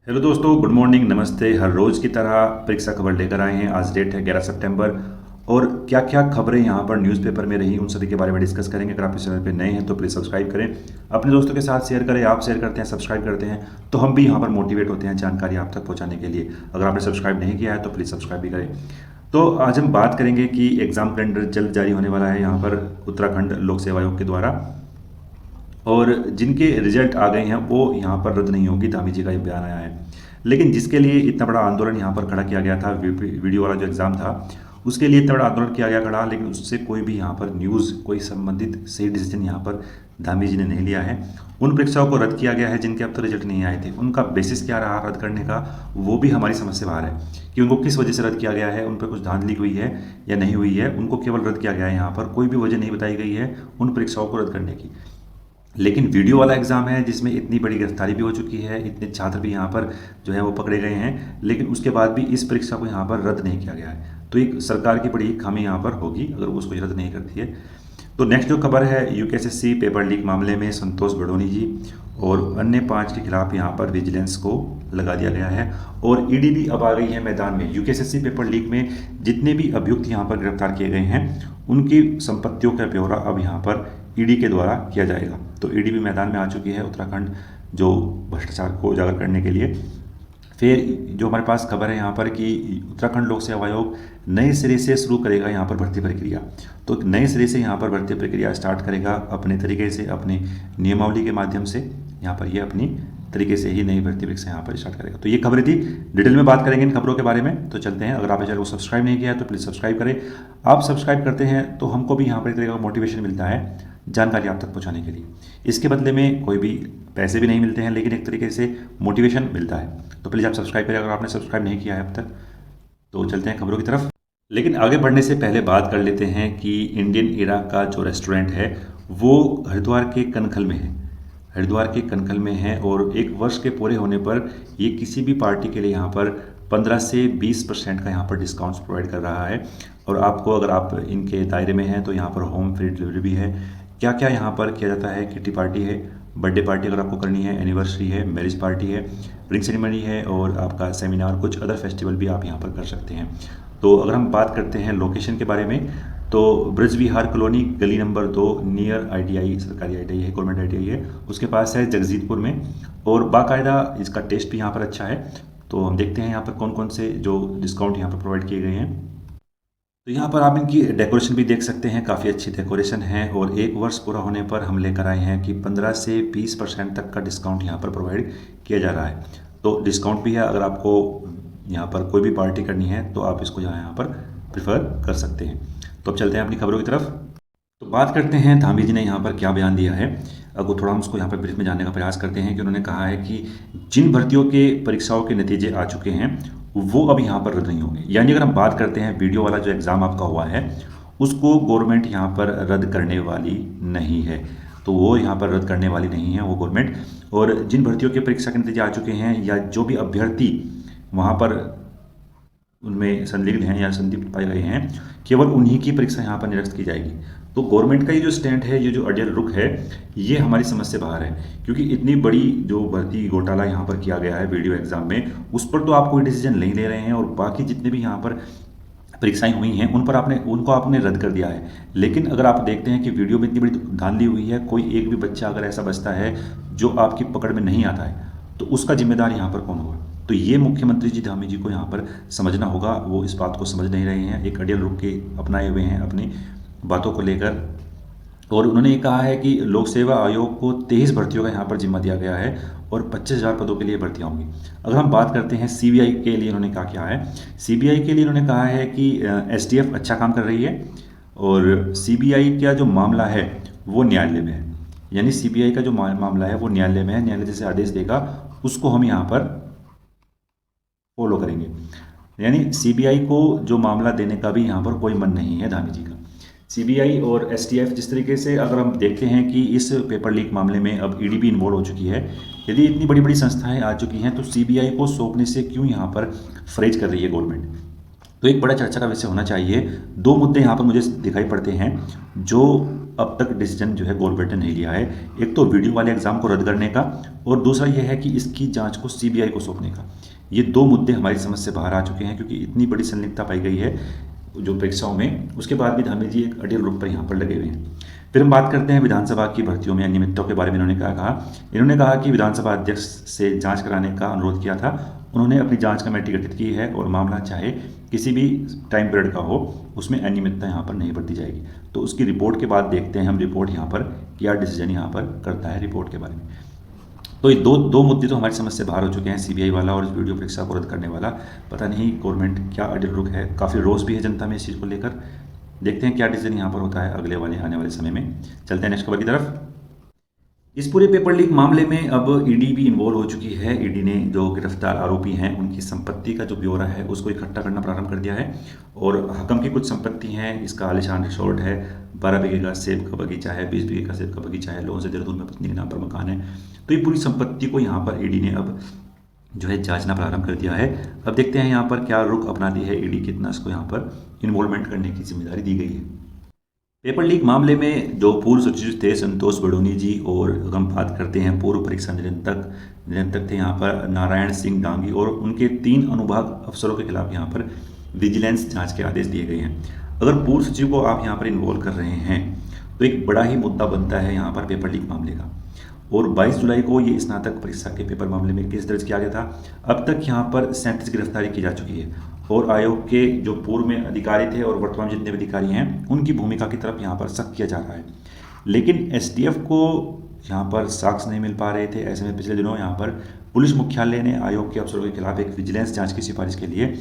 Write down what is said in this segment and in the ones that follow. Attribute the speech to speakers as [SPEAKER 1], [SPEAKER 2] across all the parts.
[SPEAKER 1] Hello दोस्तों, good morning, नमस्ते। हर रोज़ की तरह परीक्षा खबर लेकर आए हैं। आज डेट है 11 सितंबर और क्या क्या खबरें यहाँ पर न्यूज़पेपर में रही उन सभी के बारे में डिस्कस करेंगे। अगर आप इस चैनल पे नए हैं तो प्लीज़ सब्सक्राइब करें, अपने दोस्तों के साथ शेयर करें। आप शेयर करते हैं, सब्सक्राइब करते हैं तो हम भी यहाँ पर मोटिवेट होते हैं जानकारी आप तक पहुँचाने के लिए। अगर आपने सब्सक्राइब नहीं किया है तो प्लीज़ सब्सक्राइब भी करें। तो आज हम बात करेंगे कि एग्ज़ाम कैलेंडर जल्द जारी होने वाला है यहाँ पर उत्तराखंड लोक सेवा आयोग के द्वारा, और जिनके रिजल्ट आ गए हैं वो यहाँ पर रद्द नहीं होगी। धामी जी का ये बयान आया है। लेकिन जिसके लिए इतना बड़ा आंदोलन यहाँ पर खड़ा किया गया था, वीडियो वाला जो एग्ज़ाम था उसके लिए इतना बड़ा आंदोलन किया गया खड़ा, लेकिन उससे कोई भी यहाँ पर न्यूज़, कोई संबंधित सही डिसीजन यहाँ पर धामी जी ने नहीं लिया है। उन परीक्षाओं को रद्द किया गया है जिनके अब तक रिजल्ट नहीं आए थे। उनका बेसिस क्या रहा रद्द करने का, वो भी हमारी समझ से बाहर है कि उनको किस वजह से रद्द किया गया है, उन पर कुछ धांधली हुई है या नहीं हुई है। उनको केवल रद्द किया गया है, यहाँ पर कोई भी वजह नहीं बताई गई है उन परीक्षाओं को रद्द करने की। लेकिन वीडियो वाला एग्ज़ाम है जिसमें इतनी बड़ी गिरफ्तारी भी हो चुकी है, इतने छात्र भी यहाँ पर जो है वो पकड़े गए हैं, लेकिन उसके बाद भी इस परीक्षा को यहाँ पर रद्द नहीं किया गया है। तो एक सरकार की बड़ी खामी यहाँ पर होगी अगर वो उसको रद्द नहीं करती है। तो नेक्स्ट जो खबर है, यूकेएसएससी पेपर लीक मामले में संतोष बड़ोनी जी और अन्य 5 के खिलाफ यहाँ पर विजिलेंस को लगा दिया गया है और ईडी भी अब आ गई है मैदान में। यूकेएसएससी पेपर लीक में जितने भी अभियुक्त यहाँ पर गिरफ्तार किए गए हैं उनकी संपत्तियों का ब्यौरा अब यहाँ पर ईडी के द्वारा किया जाएगा। तो ईडी भी मैदान में आ चुकी है उत्तराखंड जो भ्रष्टाचार को उजागर करने के लिए। फिर जो हमारे पास खबर है यहाँ पर कि उत्तराखंड लोक सेवा आयोग नए सिरे से शुरू करेगा यहाँ पर भर्ती प्रक्रिया। तो नए सिरे से यहाँ पर भर्ती प्रक्रिया स्टार्ट करेगा अपने तरीके से, अपनी नियमावली के माध्यम से। यहाँ पर ये अपनी तरीके से ही नई भर्ती परीक्षा यहाँ पर स्टार्ट करेगा। तो ये खबरें थी, डिटेल में बात करेंगे इन खबरों के बारे में। तो चलते हैं। अगर आपने चैनल को सब्सक्राइब नहीं किया है तो प्लीज़ सब्सक्राइब करें। आप सब्सक्राइब करते हैं तो हमको भी यहाँ पर एक तरीके का मोटिवेशन मिलता है जानकारी आप तक पहुँचाने के लिए। इसके बदले में कोई भी पैसे भी नहीं मिलते हैं, लेकिन एक तरीके से मोटिवेशन मिलता है। तो प्लीज़ आप सब्सक्राइब करें अगर आपने सब्सक्राइब नहीं किया है अब तक। तो चलते हैं खबरों की तरफ। लेकिन आगे बढ़ने से पहले बात कर लेते हैं कि इंडियन एरा का जो रेस्टोरेंट है वो हरिद्वार के कनखल में है। हरिद्वार के कनखल में है और 1 वर्ष के पूरे होने पर ये किसी भी पार्टी के लिए यहाँ पर 15 से 20% का यहाँ पर डिस्काउंट्स प्रोवाइड कर रहा है। और आपको, अगर आप इनके दायरे में हैं, तो यहाँ पर होम फ्री डिलीवरी भी है। क्या क्या यहाँ पर किया जाता है, किटी पार्टी है, बर्थडे पार्टी अगर आपको करनी है, एनिवर्सरी है, मैरिज पार्टी है, रिंग सेरेमनी है और आपका सेमिनार, कुछ अदर फेस्टिवल भी आप यहाँ पर कर सकते हैं। तो अगर हम बात करते हैं लोकेशन के बारे में, तो ब्रज विहार कॉलोनी, गली नंबर 2, नियर ITI, सरकारी ITI है, गवर्नमेंट ITI है, उसके पास है जगजीतपुर में। और बाकायदा इसका टेस्ट भी यहाँ पर अच्छा है। तो हम देखते हैं यहाँ पर कौन कौन से जो डिस्काउंट यहाँ पर प्रोवाइड किए गए हैं। तो यहाँ पर आप इनकी डेकोरेशन भी देख सकते हैं, काफ़ी अच्छी डेकोरेशन है। और 1 वर्ष पूरा होने पर हम लेकर आए हैं कि 15 से 20% तक का डिस्काउंट यहाँ पर प्रोवाइड किया जा रहा है। तो डिस्काउंट भी है, अगर आपको यहाँ पर कोई भी पार्टी करनी है तो आप इसको यहाँ पर प्रेफर कर सकते हैं। तो अब चलते हैं अपनी खबरों की तरफ। तो बात करते हैं धामी जी ने यहाँ पर क्या बयान दिया है। अगर थोड़ा हम उसको यहाँ पर ब्रीफ में जानने का प्रयास करते हैं कि उन्होंने कहा है कि जिन भर्तियों के परीक्षाओं के नतीजे आ चुके हैं वो अब यहाँ पर रद्द नहीं होंगे। यानी अगर हम बात करते हैं वीडियो वाला जो एग्ज़ाम आपका हुआ है उसको गवर्नमेंट यहाँ पर रद्द करने वाली नहीं है। तो वो यहाँ पर रद्द करने वाली नहीं है वो गवर्नमेंट। और जिन भर्तियों के परीक्षा के नतीजे आ चुके हैं या जो भी अभ्यर्थी वहाँ पर उनमें संदिग्ध हैं या संदिग्ध पाए गए हैं, केवल उन्हीं की परीक्षा यहाँ पर निरस्त की जाएगी। तो गवर्नमेंट का ये जो स्टैंड है, ये जो अड़ियल रुख है, ये हमारी समझ से बाहर है। क्योंकि इतनी बड़ी जो भर्ती घोटाला यहाँ पर किया गया है वीडियो एग्जाम में, उस पर तो आप कोई डिसीजन नहीं ले रहे हैं और बाकी जितने भी यहाँ पर परीक्षाएं हुई हैं उनको आपने रद्द कर दिया है। लेकिन अगर आप देखते हैं कि वीडियो में इतनी बड़ी धांधली हुई है, कोई एक भी बच्चा अगर ऐसा बचता है जो आपकी पकड़ में नहीं आता है तो उसका जिम्मेदार यहाँ पर कौन होगा। तो ये मुख्यमंत्री जी धामी जी को यहाँ पर समझना होगा। वो इस बात को समझ नहीं रहे हैं, एक अड़ियल रुख के अपनाए हुए हैं अपनी बातों को लेकर। और उन्होंने ये कहा है कि लोक सेवा आयोग को 23 भर्तियों का यहाँ पर जिम्मा दिया गया है और 25,000 पदों के लिए भर्तियाँ होंगी। अगर हम बात करते हैं CBI के लिए, उन्होंने क्या किया है। CBI के लिए उन्होंने कहा है कि STF अच्छा काम कर रही है और CBI का जो मामला है वो न्यायालय में है। यानी CBI का जो मामला है वो न्यायालय में है, न्यायालय जैसे आदेश देगा उसको हम यहाँ पर फॉलो करेंगे। यानी CBI को जो मामला देने का भी यहाँ पर कोई मन नहीं है धामी जी का। CBI और STF जिस तरीके से, अगर हम देखते हैं कि इस पेपर लीक मामले में अब ED भी इन्वॉल्व हो चुकी है। यदि इतनी बड़ी बड़ी संस्थाएं आ चुकी हैं तो CBI को सौंपने से क्यों यहाँ पर फ्रेज कर रही है गवर्नमेंट। तो एक बड़ा चर्चा का विषय होना चाहिए। 2 मुद्दे यहाँ पर मुझे दिखाई पड़ते हैं जो अब तक डिसीजन जो है गवर्नमेंट ने नहीं लिया है। एक तो वीडियो वाले एग्ज़ाम को रद्द करने का, और दूसरा यह है कि इसकी जांच को सीबीआई को सौंपने का। ये दो मुद्दे हमारी समझ से बाहर आ चुके हैं, क्योंकि इतनी बड़ी संलिप्तता पाई गई है जो परीक्षाओं में, उसके बाद भी धामी जी एक अडिल रुख पर यहाँ पर लगे हुए हैं। फिर हम बात करते हैं विधानसभा की भर्तियों में अनियमितताओं के बारे में। इन्होंने कहा कि विधानसभा अध्यक्ष से जांच कराने का अनुरोध किया था। उन्होंने अपनी जांच कमेटी गठित की है और मामला चाहे किसी भी टाइम पीरियड का हो, उसमें अनियमितता यहाँ पर नहीं बरती जाएगी। तो उसकी रिपोर्ट के बाद देखते हैं हम रिपोर्ट यहाँ पर क्या डिसीजन यहाँ पर करता है रिपोर्ट के बारे में। तो ये दो मुद्दे तो हमारी समझ से बाहर हो चुके हैं, सीबीआई वाला और वीडियो परीक्षा को रद्द करने वाला। पता नहीं गवर्नमेंट क्या अडिल रुख है, काफ़ी रोष भी है जनता में इस चीज़ को लेकर। देखते हैं क्या डिसीजन यहाँ पर होता है अगले वाले आने वाले समय में। चलते हैं नेक्स्ट खबर की तरफ। इस पूरे पेपर लीक मामले में अब ईडी भी इन्वॉल्व हो चुकी है। ईडी ने जो गिरफ्तार आरोपी हैं उनकी संपत्ति का जो ब्यौरा है उसको इकट्ठा करना प्रारंभ कर दिया है। और हकम की कुछ संपत्ति हैं, इसका आलिशान रिसोर्ट है, 12 बीघे का सेब का बगीचा है, 20 बीघे का सेब का बगीचा है, लोन से देहरादून में पत्नी के नाम पर मकान है। तो ये पूरी संपत्ति को यहाँ पर ईडी ने अब जो है जांचना प्रारंभ कर दिया है। अब देखते हैं यहाँ पर क्या रुख अपनाती है ईडी, कितना इसको यहाँ पर इन्वॉल्वमेंट करने की जिम्मेदारी दी गई है। पेपर लीक मामले में जो पूर्व सचिव थे संतोष बडोनी जी, और हम बात करते हैं पूर्व परीक्षा नियंत्रक थे यहाँ पर नारायण सिंह डांगी, और उनके 3 अनुभाग अफसरों के खिलाफ यहाँ पर विजिलेंस जांच के आदेश दिए गए हैं। अगर पूर्व सचिव को आप यहाँ पर इन्वॉल्व कर रहे हैं तो एक बड़ा ही मुद्दा बनता है यहाँ पर पेपर लीक मामले का। और 22 जुलाई को ये स्नातक परीक्षा के पेपर मामले में केस दर्ज किया गया था। अब तक यहाँ पर 37 गिरफ्तारी की जा चुकी है, और आयोग के जो पूर्व में अधिकारी थे और वर्तमान जितने भी अधिकारी हैं उनकी भूमिका की तरफ यहाँ पर सख्त किया जा रहा है। लेकिन एसटीएफ को यहाँ पर साक्ष्य नहीं मिल पा रहे थे। ऐसे में पिछले दिनों यहाँ पर पुलिस मुख्यालय ने आयोग के अफसरों के खिलाफ एक विजिलेंस जांच की सिफारिश के लिए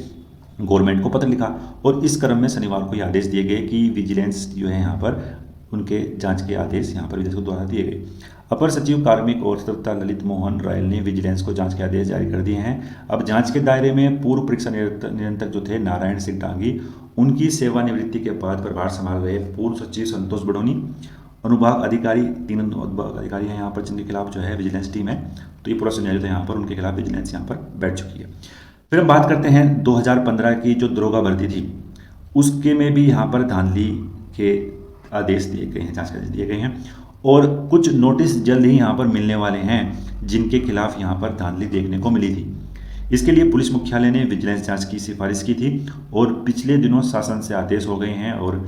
[SPEAKER 1] गवर्नमेंट को पत्र लिखा, और इस क्रम में शनिवार को ये आदेश दिए गए कि विजिलेंस जो है यहाँ पर उनके जांच के आदेश यहाँ पर विजिलेंस द्वारा दिए गए। अपर सचिव कार्मिक और सतर्कता ललित मोहन रायल ने विजिलेंस को जांच के आदेश जारी कर दिए हैं। अब जांच के दायरे में पूर्व परीक्षा नियंत्रक जो थे नारायण सिंह डांगी, उनकी सेवानिवृत्ति के बाद प्रभार संभाल रहे पूर्व सचिव संतोष बडोनी, अनुभाग अधिकारी 3 अनुभाग अधिकारी हैं यहाँ पर जिनके खिलाफ जो है विजिलेंस टीम है। तो ये पूरा सिनेरियो यहाँ पर उनके खिलाफ विजिलेंस यहाँ पर बैठ चुकी है। फिर हम बात करते हैं 2015 की जो दरोगा भर्ती थी, उसके में भी यहाँ पर धांधली के आदेश दिए गए हैं, जांच के आदेश दिए गए हैं, और कुछ नोटिस जल्द ही यहाँ पर मिलने वाले हैं जिनके खिलाफ यहाँ पर धांधली देखने को मिली थी। इसके लिए पुलिस मुख्यालय ने विजिलेंस जांच की सिफारिश की थी, और पिछले दिनों शासन से आदेश हो गए हैं। और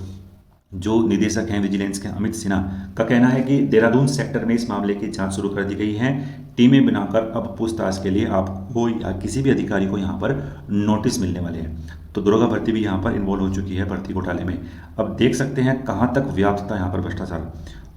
[SPEAKER 1] जो निदेशक हैं विजिलेंस के अमित सिन्हा का कहना है कि देहरादून सेक्टर में इस मामले की जांच शुरू कर दी गई है। टीमें बनाकर अब पूछताछ के लिए आपको या किसी भी अधिकारी को यहाँ पर नोटिस मिलने वाले हैं। तो दरोगा भर्ती भी यहाँ पर इन्वॉल्व हो चुकी है भर्ती घोटाले में। अब देख सकते हैं कहाँ तक व्याप्त था यहाँ पर भ्रष्टाचार।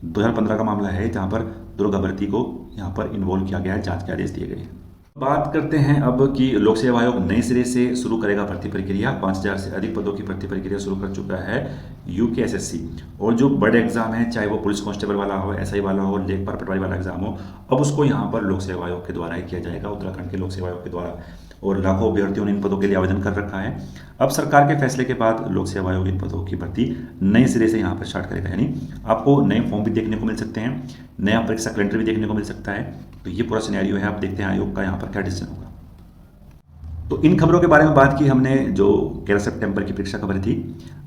[SPEAKER 1] 2015 का मामला है जहाँ पर दरोगा भर्ती को यहाँ पर इन्वॉल्व किया गया है, जांच के आदेश दिए गए हैं। बात करते हैं अब कि लोक सेवा आयोग नए सिरे से शुरू करेगा भर्ती प्रक्रिया। 5000 से अधिक पदों की भर्ती प्रक्रिया शुरू कर चुका है यूकेएसएससी। और जो बड़े एग्जाम है, चाहे वो पुलिस कांस्टेबल वाला हो, एसआई वाला हो, लेखपाल पटवारी वाला एग्जाम हो, अब उसको यहाँ पर लोक सेवा आयोग के द्वारा ही किया जाएगा, उत्तराखंड के लोक सेवा आयोग के द्वारा। और लाखों अभ्यर्थियों ने इन पदों के लिए आवेदन कर रखा है। अब सरकार के फैसले के बाद लोक सेवा आयोग इन पदों की भर्ती नए सिरे से यहाँ पर स्टार्ट करेगा, यानी आपको नए फॉर्म भी देखने को मिल सकते हैं, नया परीक्षा कैलेंडर भी देखने को मिल सकता है। तो ये पूरा सिनेरियो है। आप देखते हैं आयोग का यहाँ पर क्या डिसीजन होगा। तो इन खबरों के बारे में बात की हमने, जो 11 सितंबर की परीक्षा खबर थी।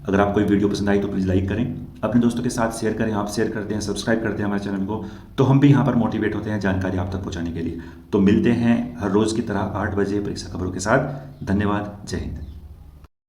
[SPEAKER 1] अगर आपको ये वीडियो पसंद आई तो प्लीज़ लाइक करें, अपने दोस्तों के साथ शेयर करें। आप शेयर करते हैं, सब्सक्राइब करते हैं हमारे चैनल को, तो हम भी यहाँ पर मोटिवेट होते हैं जानकारी आप तक पहुँचाने के लिए। तो मिलते हैं हर रोज़ की तरह 8 बजे परीक्षा खबरों के साथ। धन्यवाद, जय हिंद।